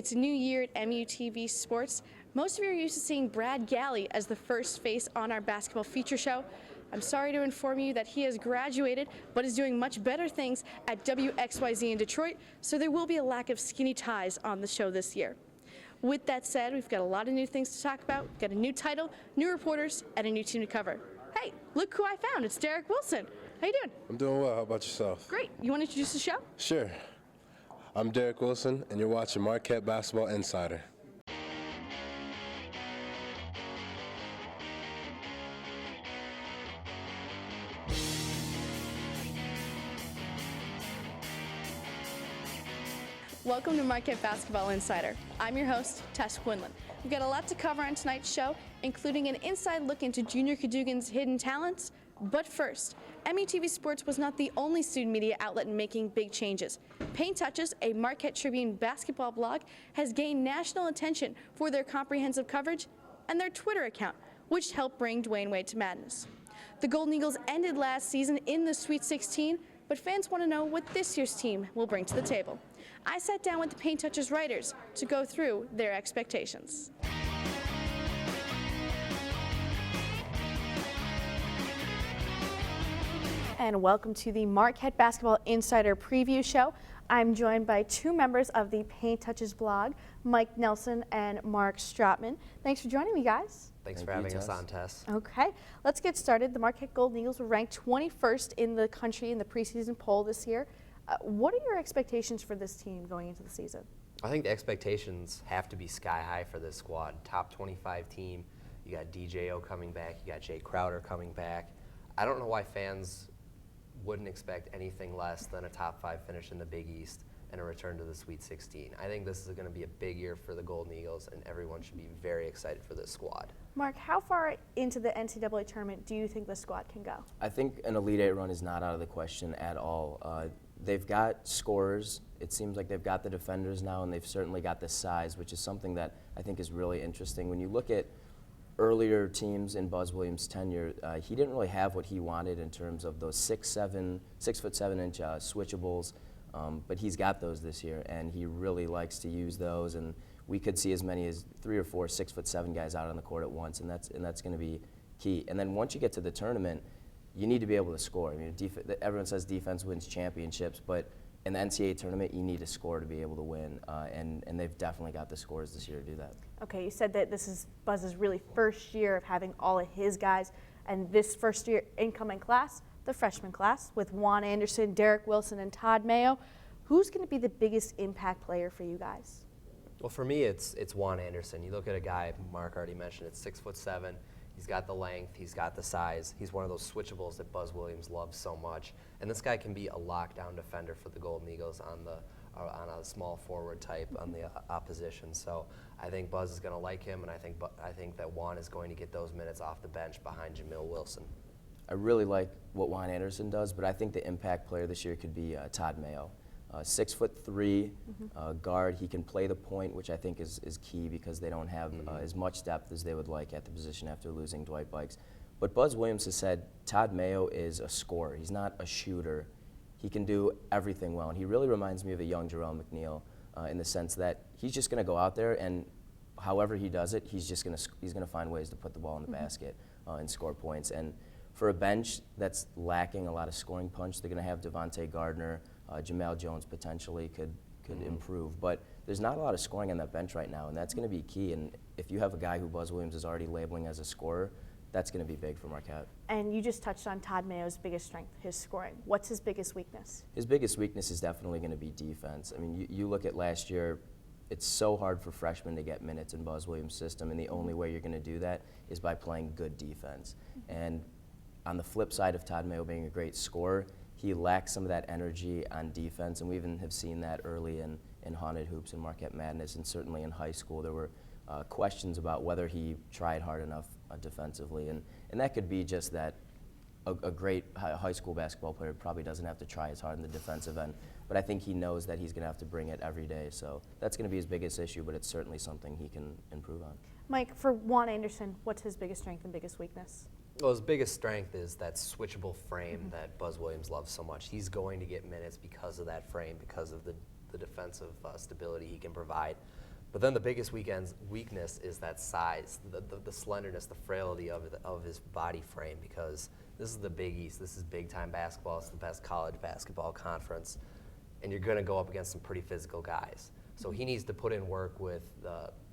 It's a new year at MUTV Sports. Most of you are used to seeing Brad Galley as the first face on our basketball feature show. I'm sorry to inform you that he has graduated, but is doing much better things at WXYZ in Detroit, so there will be a lack of skinny ties on the show this year. With that said, we've got a lot of new things to talk about. We've got a new title, new reporters, and a new team to cover. Hey, look who I found. It's Derek Wilson. How you doing? I'm doing well. How about yourself? Great. You want to introduce the show? Sure. I'm Derek Wilson, and you're watching Marquette Basketball Insider. Welcome to Marquette Basketball Insider. I'm your host, Tess Quinlan. We've got a lot to cover on tonight's show, including an inside look into Junior Cadougan's hidden talents. But first, MUTV Sports was not the only student media outlet in making big changes. Paint Touches, a Marquette Tribune basketball blog, has gained national attention for their comprehensive coverage and their Twitter account, which helped bring Dwayne Wade to Madness. The Golden Eagles ended last season in the Sweet 16, but fans want to know what this year's team will bring to the table. I sat down with the Paint Touches writers to go through their expectations. And welcome to the Marquette Basketball Insider Preview Show. I'm joined by two members of the Paint Touches blog, Mike Nelson and Mark Strotman. Thanks for joining me, guys. Thanks for having us on, Tess. Okay, let's get started. The Marquette Golden Eagles were ranked 21st in the country in the preseason poll this year. What are your expectations for this team going into the season? I think the expectations have to be sky high for this squad. Top 25 team. You got DJO coming back. You got Jay Crowder coming back. I don't know why fans wouldn't expect anything less than a top 5 finish in the Big East and a return to the Sweet 16. I think this is going to be a big year for the Golden Eagles, and everyone should be very excited for this squad. Mark, how far into the NCAA tournament do you think the squad can go? I think an Elite Eight run is not out of the question at all. They've got scorers. It seems like they've got the defenders now, and they've certainly got the size, which is something that I think is really interesting. When you look at earlier teams in Buzz Williams' tenure, he didn't really have what he wanted in terms of those 6'7" switchables, but he's got those this year, and he really likes to use those. And we could see as many as 3 or 4 6'7" guys out on the court at once, and that's going to be key. And then once you get to the tournament, you need to be able to score. I mean, everyone says defense wins championships, but in the NCAA tournament, you need to score to be able to win, and they've definitely got the scores this year to do that. Okay, you said that this is Buzz's really first year of having all of his guys, and this first year incoming class, the freshman class, with Juan Anderson, Derek Wilson, and Todd Mayo. Who's going to be the biggest impact player for you guys? Well, for me, it's Juan Anderson. You look at a guy, Mark already mentioned, it's 6'7". He's got the length, he's got the size. He's one of those switchables that Buzz Williams loves so much. And this guy can be a lockdown defender for the Golden Eagles on a small forward type on the opposition. So I think Buzz is going to like him, and I think that Juan is going to get those minutes off the bench behind Jamil Wilson. I really like what Juan Anderson does, but I think the impact player this year could be Todd Mayo. 6'3", guard. He can play the point, which I think is key because they don't have as much depth as they would like at the position after losing Dwight Bikes. But Buzz Williams has said Todd Mayo is a scorer. He's not a shooter. He can do everything well, and he really reminds me of a young Jarrell McNeil in the sense that he's just going to go out there, and however he does it, he's going to find ways to put the ball in the basket and score points. And for a bench that's lacking a lot of scoring punch, they're going to have Devontae Gardner. Jamal Jones potentially could improve, but there's not a lot of scoring on that bench right now, and that's going to be key. And if you have a guy who Buzz Williams is already labeling as a scorer, that's going to be big for Marquette. And you just touched on Todd Mayo's biggest strength, his scoring. What's his biggest weakness? His biggest weakness is definitely going to be defense. I mean, you look at last year, it's so hard for freshmen to get minutes in Buzz Williams' system, and the only way you're going to do that is by playing good defense. And on the flip side of Todd Mayo being a great scorer, he lacks some of that energy on defense, and we even have seen that early in Haunted Hoops and Marquette Madness, and certainly in high school there were questions about whether he tried hard enough defensively, and that could be just that a great high school basketball player probably doesn't have to try as hard in the defensive end, but I think he knows that he's going to have to bring it every day, so that's going to be his biggest issue, but it's certainly something he can improve on. Mike, for Juan Anderson, what's his biggest strength and biggest weakness? Well, his biggest strength is that switchable frame that Buzz Williams loves so much. He's going to get minutes because of that frame, because of the defensive stability he can provide. But then the biggest weakness is that size, the slenderness, the frailty of his body frame, because this is the Big East. This is big-time basketball. It's the best college basketball conference. And you're going to go up against some pretty physical guys. So he needs to put in work with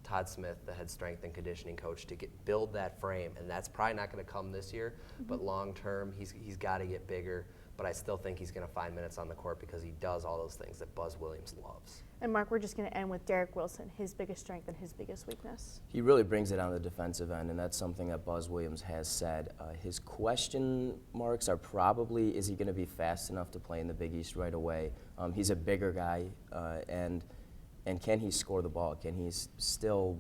Todd Smith, the head strength and conditioning coach, to build that frame. And that's probably not going to come this year, but long-term, he's got to get bigger. But I still think he's going to find minutes on the court because he does all those things that Buzz Williams loves. And Mark, we're just going to end with Derek Wilson, his biggest strength and his biggest weakness. He really brings it on the defensive end, and that's something that Buzz Williams has said. His question marks are probably, is he going to be fast enough to play in the Big East right away? He's a bigger guy, and can he score the ball? Can he still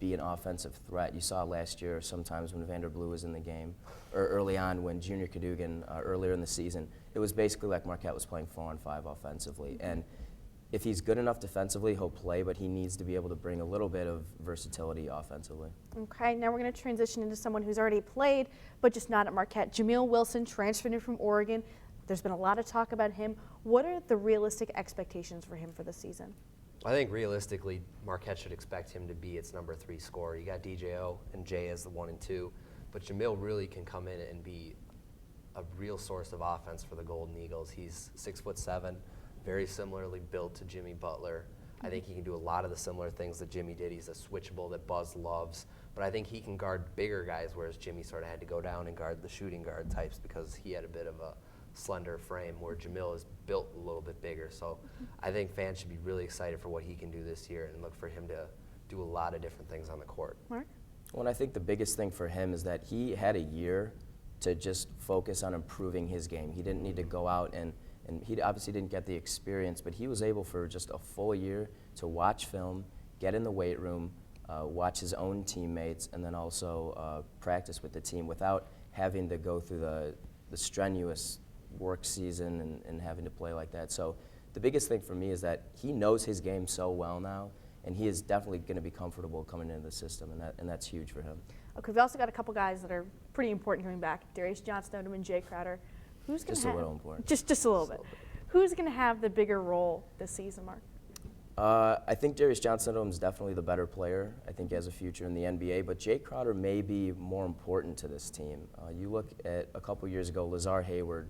be an offensive threat? You saw last year sometimes when Vanderblue was in the game, or early on when Junior Cadougan, earlier in the season, it was basically like Marquette was playing 4-on-5 offensively. And if he's good enough defensively, he'll play, but he needs to be able to bring a little bit of versatility offensively. Okay, now we're going to transition into someone who's already played, but just not at Marquette. Jameel Wilson transferred in from Oregon. There's been a lot of talk about him. What are the realistic expectations for him for the season? I think realistically, Marquette should expect him to be its number 3 scorer. You got DJO and Jay as the 1 and 2, but Jameel really can come in and be a real source of offense for the Golden Eagles. He's 6'7", very similarly built to Jimmy Butler. I think he can do a lot of the similar things that Jimmy did. He's a switchable that Buzz loves, but I think he can guard bigger guys, whereas Jimmy sort of had to go down and guard the shooting guard types because he had a bit of a slender frame, where Jameel is built a little bit bigger. So I think fans should be really excited for what he can do this year and look for him to do a lot of different things on the court. Mark? Well, and I think the biggest thing for him is that he had a year to just focus on improving his game. He didn't need to go out and he obviously didn't get the experience, but he was able for just a full year to watch film, get in the weight room, watch his own teammates, and then also practice with the team without having to go through the strenuous work season and having to play like that. So the biggest thing for me is that he knows his game so well now, and he is definitely going to be comfortable coming into the system, and that's huge for him. Okay, we've also got a couple guys that are pretty important coming back. Darius Johnson and Jay Crowder. Who's going to Just a little important. Just a little bit. Who's going to have the bigger role this season, Mark? I think Darius Johnson is definitely the better player. I think he has a future in the NBA, but Jay Crowder may be more important to this team. You look at a couple years ago, Lazar Hayward.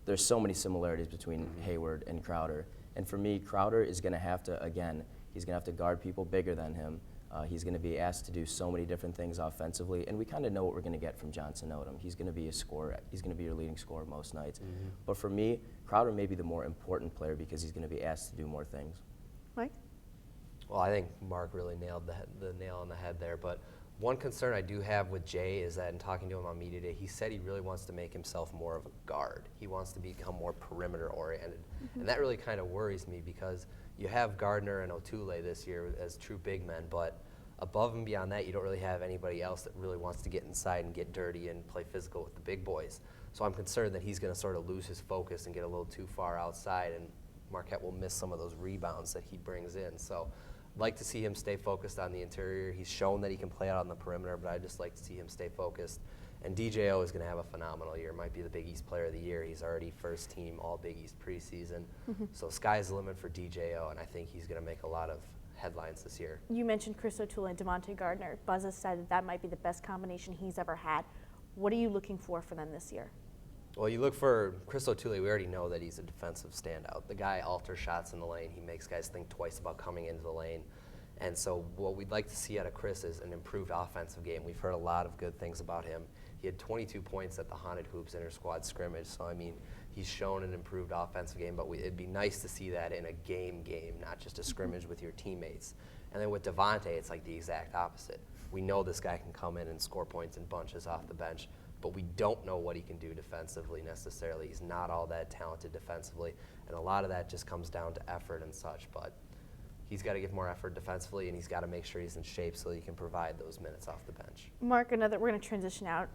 There's so many similarities between Hayward and Crowder. And for me, Crowder is going to have to, again, he's going to have to guard people bigger than him. He's going to be asked to do so many different things offensively, and we kind of know what we're going to get from Johnson Odom. He's going to be a scorer. He's going to be your leading scorer most nights. But for me, Crowder may be the more important player because he's going to be asked to do more things. Mike? Well, I think Mark really nailed the nail on the head there, but one concern I do have with Jay is that in talking to him on media day, he said he really wants to make himself more of a guard. He wants to become more perimeter oriented. And that really kind of worries me because you have Gardner and Otule this year as true big men, but above and beyond that, you don't really have anybody else that really wants to get inside and get dirty and play physical with the big boys. So I'm concerned that he's going to sort of lose his focus and get a little too far outside, and Marquette will miss some of those rebounds that he brings in. So I'd like to see him stay focused on the interior. He's shown that he can play out on the perimeter, but I'd just like to see him stay focused. And DJO is going to have a phenomenal year. Might be the Big East Player of the Year. He's already first team All Big East preseason. So sky's the limit for DJO, and I think he's going to make a lot of headlines this year. You mentioned Chris O'Toole and Devontae Gardner. Buzz has said that might be the best combination he's ever had. What are you looking for them this year? Well, you look for Chris O'Toole. We already know that he's a defensive standout. The guy alters shots in the lane. He makes guys think twice about coming into the lane. And so what we'd like to see out of Chris is an improved offensive game. We've heard a lot of good things about him. He had 22 points at the Haunted Hoops inter-squad scrimmage. So, I mean, he's shown an improved offensive game, but it'd be nice to see that in a game, not just a scrimmage with your teammates. And then with Devontae, it's like the exact opposite. We know this guy can come in and score points in bunches off the bench, but we don't know what he can do defensively necessarily. He's not all that talented defensively, and a lot of that just comes down to effort and such. But he's got to give more effort defensively, and he's got to make sure he's in shape so he can provide those minutes off the bench. Mark, we're going to transition out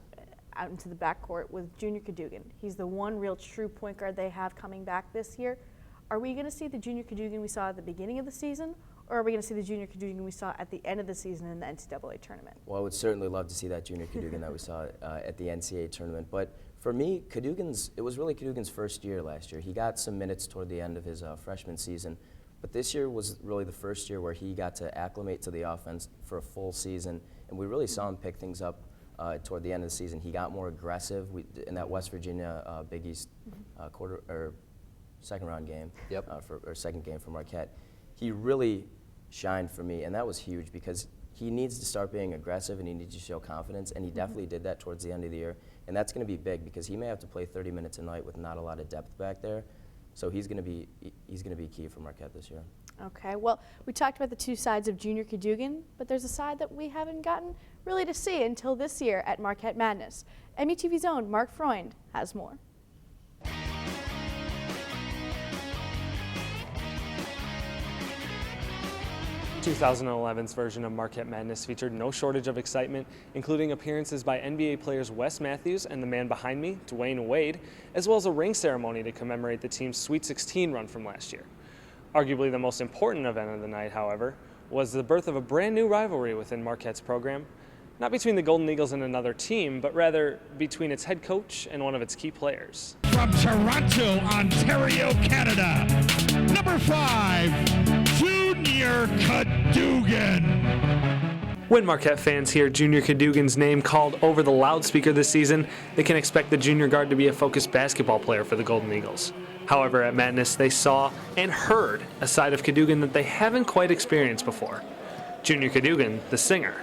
into the backcourt with Junior Cadougan. He's the one real true point guard they have coming back this year. Are we going to see the Junior Cadougan we saw at the beginning of the season, or are we going to see the Junior Cadougan we saw at the end of the season in the NCAA tournament? Well, I would certainly love to see that Junior Cadougan that we saw at the NCAA tournament. But for me, it was really Cadougan's first year last year. He got some minutes toward the end of his freshman season, But this year was really the first year where he got to acclimate to the offense for a full season, and we really saw him pick things up toward the end of the season. He got more aggressive in that West Virginia Big East second round game, or second game for Marquette. He really shined for me, and that was huge because he needs to start being aggressive and he needs to show confidence, and he definitely did that towards the end of the year. And that's going to be big because he may have to play 30 minutes a night with not a lot of depth back there. So he's going to be key for Marquette this year. Okay, well, we talked about the two sides of Junior Cadougan, but there's a side that we haven't gotten really to see until this year at Marquette Madness. MUTV's own Mark Freund has more. 2011's version of Marquette Madness featured no shortage of excitement, including appearances by NBA players Wes Matthews and the man behind me, Dwayne Wade, as well as a ring ceremony to commemorate the team's Sweet 16 run from last year. Arguably the most important event of the night, however, was the birth of a brand new rivalry within Marquette's program, not between the Golden Eagles and another team, but rather between its head coach and one of its key players. From Toronto, Ontario, Canada, number 5, Junior Cadougan. When Marquette fans hear Junior Cadougan's name called over the loudspeaker this season, they can expect the junior guard to be a focused basketball player for the Golden Eagles. However, at Madness, they saw and heard a side of Cadougan that they haven't quite experienced before. Junior Cadougan, the singer.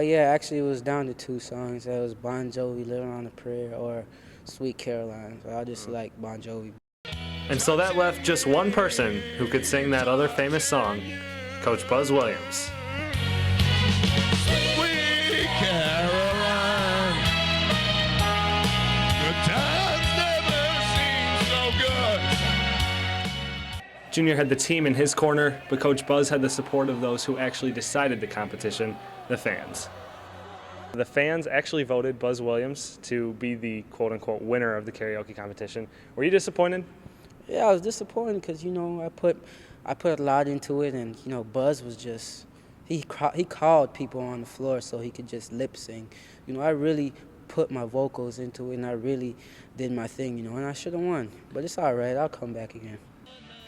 Yeah, actually it was down to 2 songs. It was Bon Jovi, Living on a Prayer, or Sweet Caroline. So I just like Bon Jovi. And so that left just one person who could sing that other famous song, Coach Buzz Williams. Sweet Caroline, the times never seem so good. Junior had the team in his corner, but Coach Buzz had the support of those who actually decided the competition, the fans. The fans actually voted Buzz Williams to be the quote-unquote winner of the karaoke competition. Were you disappointed? Yeah, I was disappointed because, you know, I put a lot into it, and, you know, Buzz was just, he called people on the floor so he could just lip sing. You know, I really put my vocals into it, and I really did my thing, you know, and I should have won. But it's all right, I'll come back again.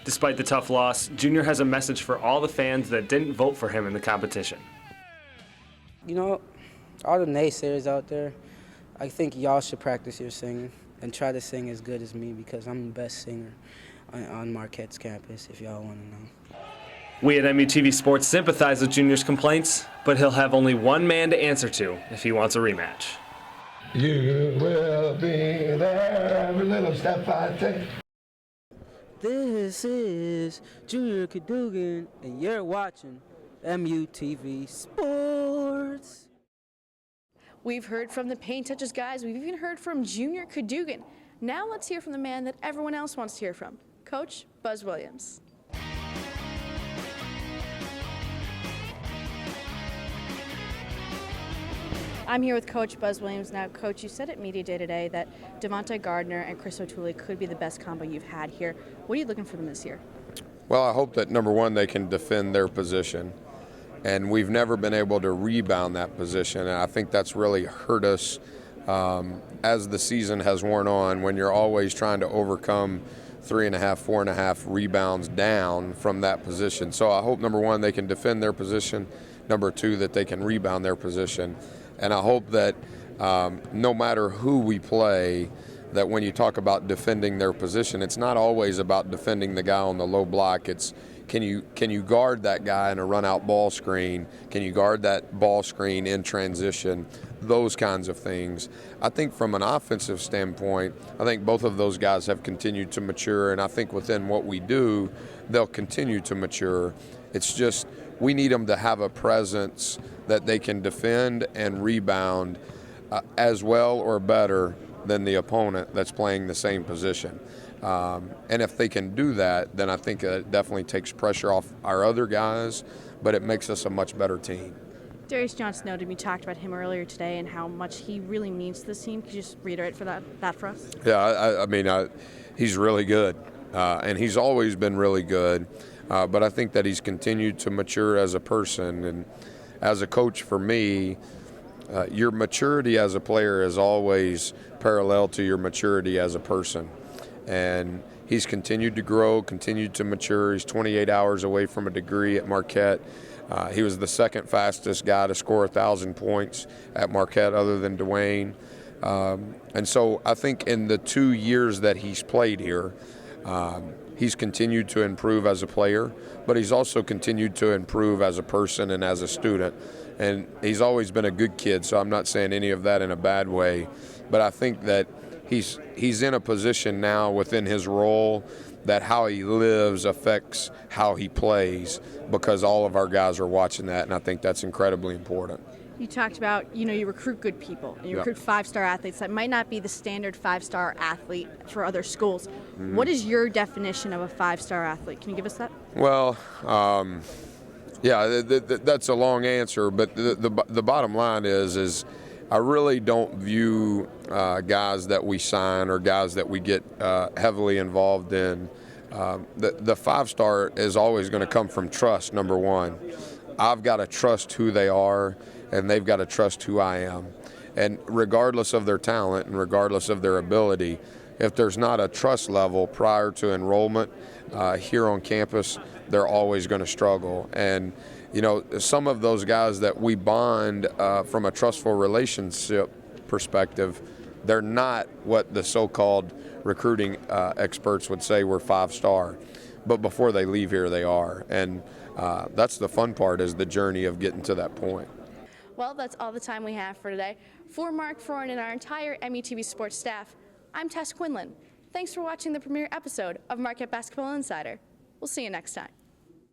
Despite the tough loss, Junior has a message for all the fans that didn't vote for him in the competition. You know, all the naysayers out there, I think y'all should practice your singing and try to sing as good as me because I'm the best singer on Marquette's campus, if y'all want to know. We at MUTV Sports sympathize with Junior's complaints, but he'll have only one man to answer to if he wants a rematch. You will be there every little step I take. This is Junior Cadougan, and you're watching MUTV Sports. We've heard from the Paint Touches guys. We've even heard from Junior Cadougan. Now let's hear from the man that everyone else wants to hear from, Coach Buzz Williams. I'm here with Coach Buzz Williams. Now, Coach, you said at Media Day today that Devontae Gardner and Chris O'Toole could be the best combo you've had here. What are you looking for them this year? Well, I hope that, number one, they can defend their position. And we've never been able to rebound that position, and I think that's really hurt us as the season has worn on, when you're always trying to overcome 3.5, 4.5 rebounds down from that position. So I hope, number one, they can defend their position. Number two, that they can rebound their position. And I hope that no matter who we play, that when you talk about defending their position, it's not always about defending the guy on the low block. It's can you guard that guy in a run-out ball screen? Can you guard that ball screen in transition? Those kinds of things. I think from an offensive standpoint, I think both of those guys have continued to mature, and I think within what we do, they'll continue to mature. It's just we need them to have a presence that they can defend and rebound as well or better than the opponent that's playing the same position. And if they can do that, then I think it definitely takes pressure off our other guys, but it makes us a much better team. Darius Johnson-Odom, we talked about him earlier today and how much he really means to this team. Could you just reiterate for that for us? Yeah, I mean, he's really good, and he's always been really good. but I think that he's continued to mature as a person. And as a coach, for me, your maturity as a player is always parallel to your maturity as a person. And he's continued to grow, continued to mature. He's 28 hours away from a degree at Marquette. He was the second fastest guy to score 1,000 points at Marquette other than Dwayne. And so I think in the 2 years that he's played here, he's continued to improve as a player, but he's also continued to improve as a person and as a student. And he's always been a good kid, so I'm not saying any of that in a bad way. But I think that he's in a position now within his role that how he lives affects how he plays, because all of our guys are watching that, and I think that's incredibly important. You talked about, you recruit good people, and you recruit five-star athletes that might not be the standard five-star athlete for other schools. Mm-hmm. What is your definition of a five-star athlete? Can you give us that? Well, that's a long answer, but the bottom line is I really don't view guys that we sign or guys that we get heavily involved in. The five-star is always going to come from trust, number one. I've got to trust who they are, and they've got to trust who I am. And regardless of their talent and regardless of their ability, if there's not a trust level prior to enrollment here on campus, they're always going to struggle. And some of those guys that we bond from a trustful relationship perspective, they're not what the so-called recruiting experts would say we're five-star. But before they leave here, they are. And that's the fun part, is the journey of getting to that point. Well, that's all the time we have for today. For Mark, Freund, and our entire MUTV Sports staff, I'm Tess Quinlan. Thanks for watching the premiere episode of Marquette Basketball Insider. We'll see you next time.